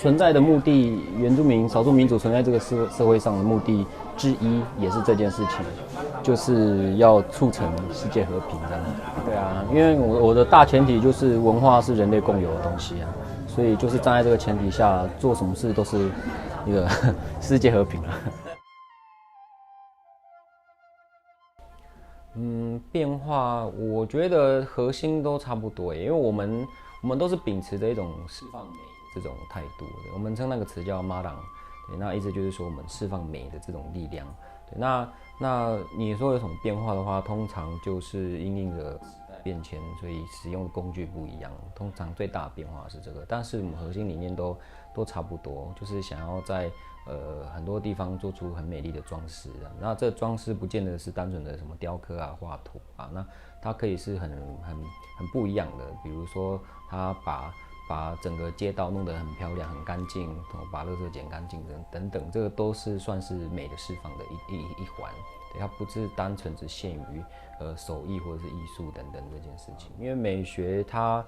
存在的目的，原住民、少数民族存在这个社会上的目的之一，也是这件事情，就是要促成世界和平这样。对啊，因为我的大前提就是文化是人类共有的东西啊，所以就是站在这个前提下，做什么事都是一个世界和平啊。变化，我觉得核心都差不多耶，因为我们都是秉持着一种释放美的这种态度的，我们称那个词叫马朗，对，那意思就是说我们释放美的这种力量。对，那你说有什么变化的话，通常就是因应着时代变迁，所以使用的工具不一样。通常最大的变化是这个，但是我们核心理念都差不多，就是想要在很多地方做出很美丽的装饰啊。那这装饰不见得是单纯的什么雕刻啊、画图啊，那它可以是很不一样的。比如说，它把整个街道弄得很漂亮、很干净，把垃圾捡干净等等，这个都是算是美的释放的一环。对，它不是单纯只限于手艺或者是艺术等等这件事情。因为美学它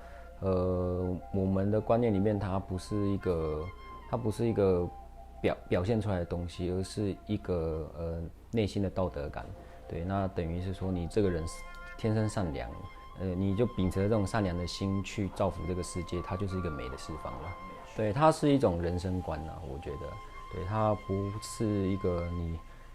我们的观念里面，它不是一个表现出来的东西，而是一个内心的道德感。对，那等于是说你这个人天生善良，你就秉持着这种善良的心去造福这个世界，它就是一个美的释放了。对，它是一种人生观啊，我觉得，对，它不是一个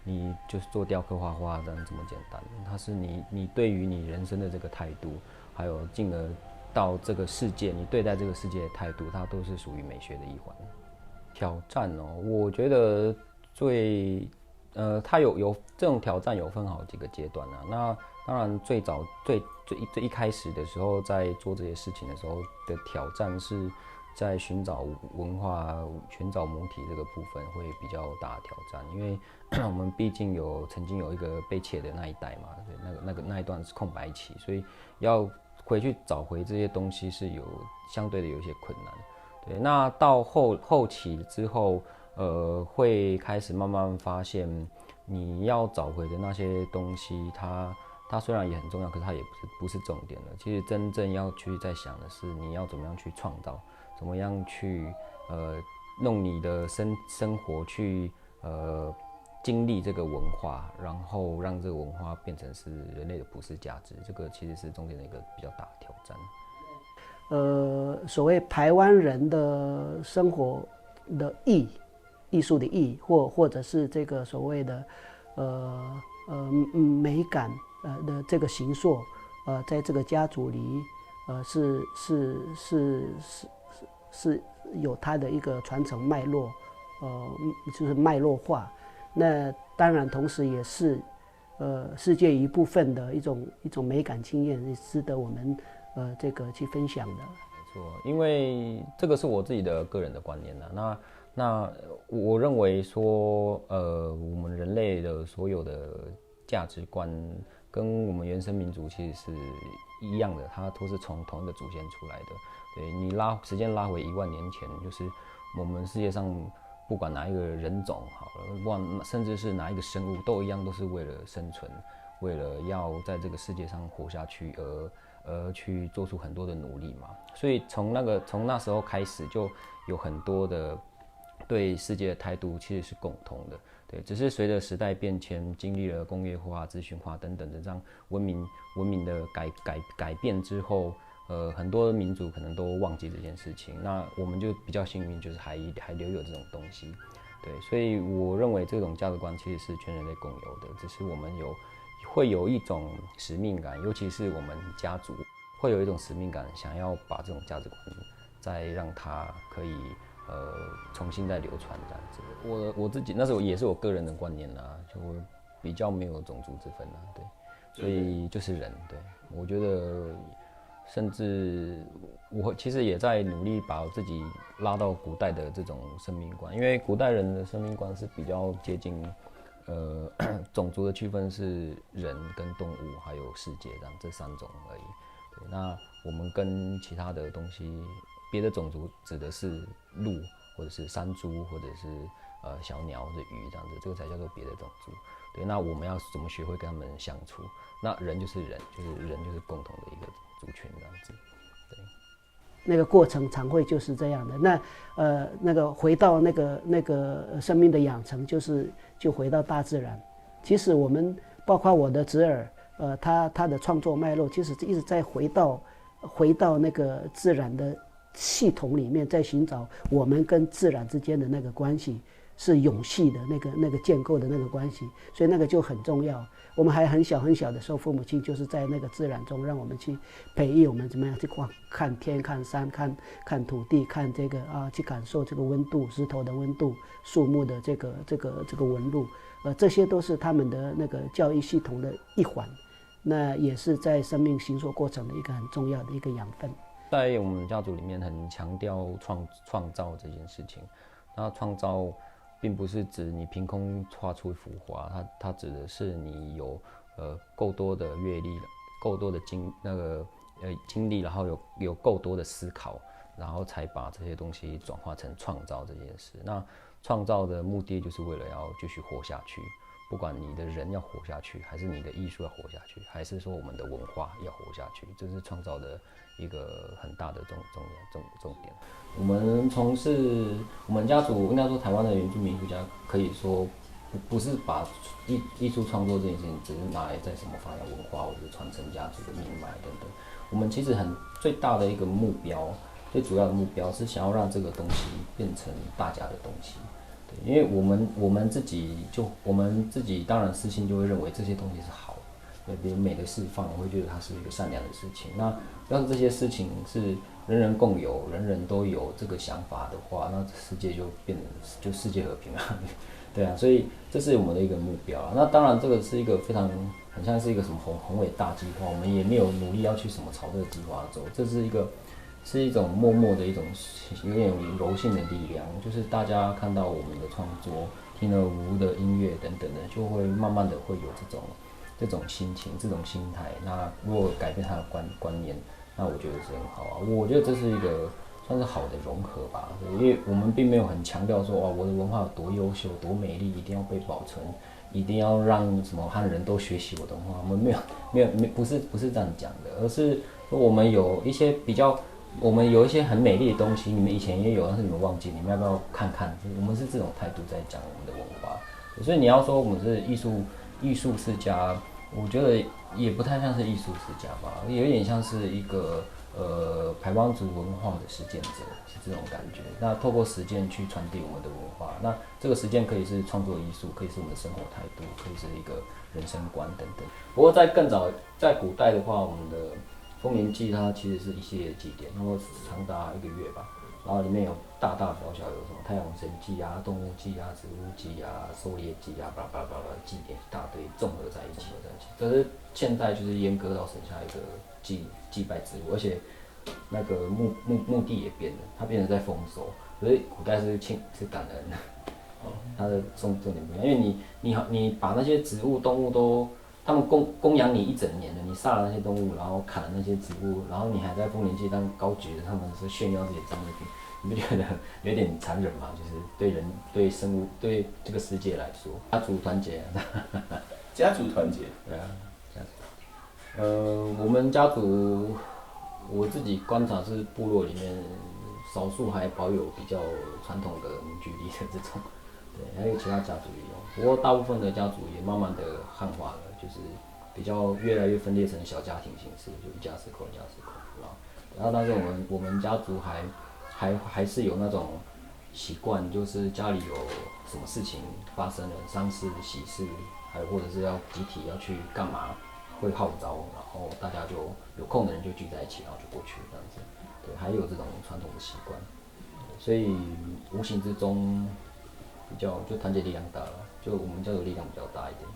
你就是做雕刻画画这样这么简单，它是你对于你人生的这个态度，还有进而到这个世界，你对待这个世界的态度，它都是属于美学的一环。挑战哦，我觉得它有这种挑战有分好几个阶段啊。那当然最早最一开始的时候，在做这些事情的时候的挑战是在寻找文化、寻找母体这个部分会比较大的挑战，因为我们毕竟曾经有一个被窃的那一代嘛，那一段是空白期，所以要回去找回这些东西是相对的有一些困难。对，那到后期之后，会开始慢慢发现，你要找回的那些东西，它虽然也很重要，可是它也不是重点了。其实真正要去在想的是，你要怎么样去创造，怎么样去弄你的生活去经历这个文化，然后让这个文化变成是人类的普世价值，这个其实是中间的一个比较大的挑战。所谓台湾人的生活的艺术的艺，或者是这个所谓的美感的这个形塑，在这个家族里，是有它的一个传承脉络，就是脉络化。那当然，同时也是世界一部分的一种美感经验，也值得我们这个去分享的。没错，因为这个是我自己的个人的观念啦。那我认为说，我们人类的所有的价值观跟我们原生民族其实是一样的，它都是从同一个祖先出来的。对，你时间拉回1万年前，就是我们世界上不管哪一个人种好了，不管甚至是哪一个生物，都一样，都是为了生存，为了要在这个世界上活下去而去做出很多的努力嘛。所以从那时候开始，就有很多的对世界的态度其实是共同的。对，只是随着时代变迁，经历了工业化、资讯化等等的这样文明的改变之后，很多民族可能都忘记这件事情。那我们就比较幸运，就是还留有这种东西。对，所以我认为这种价值观其实是全人类共有的，只是我们会有一种使命感，尤其是我们家族会有一种使命感，想要把这种价值观再让它可以重新再流传这样子。我自己那时候也是我个人的观念啦，就比较没有种族之分啦，对，所以就是人，对，我觉得甚至我其实也在努力把我自己拉到古代的这种生命观，因为古代人的生命观是比较接近种族的区分是人跟动物还有世界这3种而已。对，那我们跟其他的东西，别的种族指的是鹿或者是山猪或者是小鸟或者鱼这样子，这个才叫做别的种族。对，那我们要怎么学会跟他们相处？那人就是人，就是共同的一个族群这样子。对。那个过程常会就是这样的。那个回到那个生命的养成，就回到大自然。其实我们包括我的侄儿，他的创作脉络，其实一直在回到那个自然的系统里面，在寻找我们跟自然之间的那个关系是永续的那个建构的那个关系，所以那个就很重要。我们还很小的时候，父母亲就是在那个自然中让我们去培育我们怎么样去看天、看山、看土地、看这个去感受这个温度、石头的温度、树木的这个纹路，这些都是他们的那个教育系统的一环，那也是在生命形塑过程的一个很重要的一个养分。在我们家族里面很强调创造这件事情，那创造并不是指你凭空画出一幅画，它指的是你有够多的阅历，够多的经历，然后有够多的思考，然后才把这些东西转化成创造这件事。那创造的目的就是为了要继续活下去，不管你的人要活下去，还是你的艺术要活下去，还是说我们的文化要活下去，这是创造的一个很大的重点。我们家族应该说台湾的原住民艺术家，可以说不是把艺术创作这件事情只是拿来在什么发扬文化或者传承家族的命脉等等。我们其实最大的一个目标，最主要的目标是想要让这个东西变成大家的东西。对，因为我们自己当然私心就会认为这些东西是好的，比如美的释放，我会觉得它是一个善良的事情。那要是这些事情是人人共有，人人都有这个想法的话，那世界就变成就世界和平了。对啊，所以这是我们的一个目标。那当然，这个是一个很像是一个什么宏伟大计划，我们也没有努力要去什么朝这个计划走，这是一种默默的一种有点柔性的力量，就是大家看到我们的创作，听了无的音乐等等的，就会慢慢的会有这种心情、这种心态。那如果改变他的观念，那我觉得是很好啊。我觉得这是一个算是好的融合吧，因为我们并没有很强调说我的文化有多优秀、多美丽，一定要被保存，一定要让什么汉人都学习我的文化。我们不是这样讲的，而是说我们有一些很美丽的东西，你们以前也有，但是你们忘记，你们要不要看看？我们是这种态度在讲我们的文化。所以你要说我们是艺术世家，我觉得也不太像是艺术世家吧，有点像是一个排湾族文化的实践者，是这种感觉。那透过实践去传递我们的文化，那这个实践可以是创作艺术，可以是我们的生活态度，可以是一个人生观等等。不过在更早，在古代的话，我们的丰年祭它其实是一系列祭典，然后长达1个月吧，然后里面有大大小小，有什么太阳神祭啊、动物祭啊、植物祭啊、狩猎祭啊，巴拉巴拉巴拉祭典一大堆，综合在一起。可是现在就是阉割到剩下一个祭拜植物，而且那个墓地也变了，它变成在丰收。可是古代是感恩，它的重点不一样，因为你把那些植物、动物都他们供养你一整年了，你杀了那些动物，然后砍了那些植物，然后你还在丰年祭当高举着他们是炫耀自己的战利品，你不觉得有点残忍吗？就是对人、对生物、对这个世界来说，家族团结家族团结，对啊，家族。我们家族，我自己观察是部落里面少数还保有比较传统的凝聚力的这种，对，还有其他家族也有，不过大部分的家族也慢慢的汉化了，就是比较越来越分裂成小家庭形式，就一家4口、2家4口，然后但是我们家族还是有那种习惯，就是家里有什么事情发生了，丧事、喜事，还有或者是要集体要去干嘛，会号召，然后大家就有空的人就聚在一起，然后就过去这样子。对，还有这种传统的习惯，所以无形之中比较就团结力量大了，就我们家族力量比较大一点。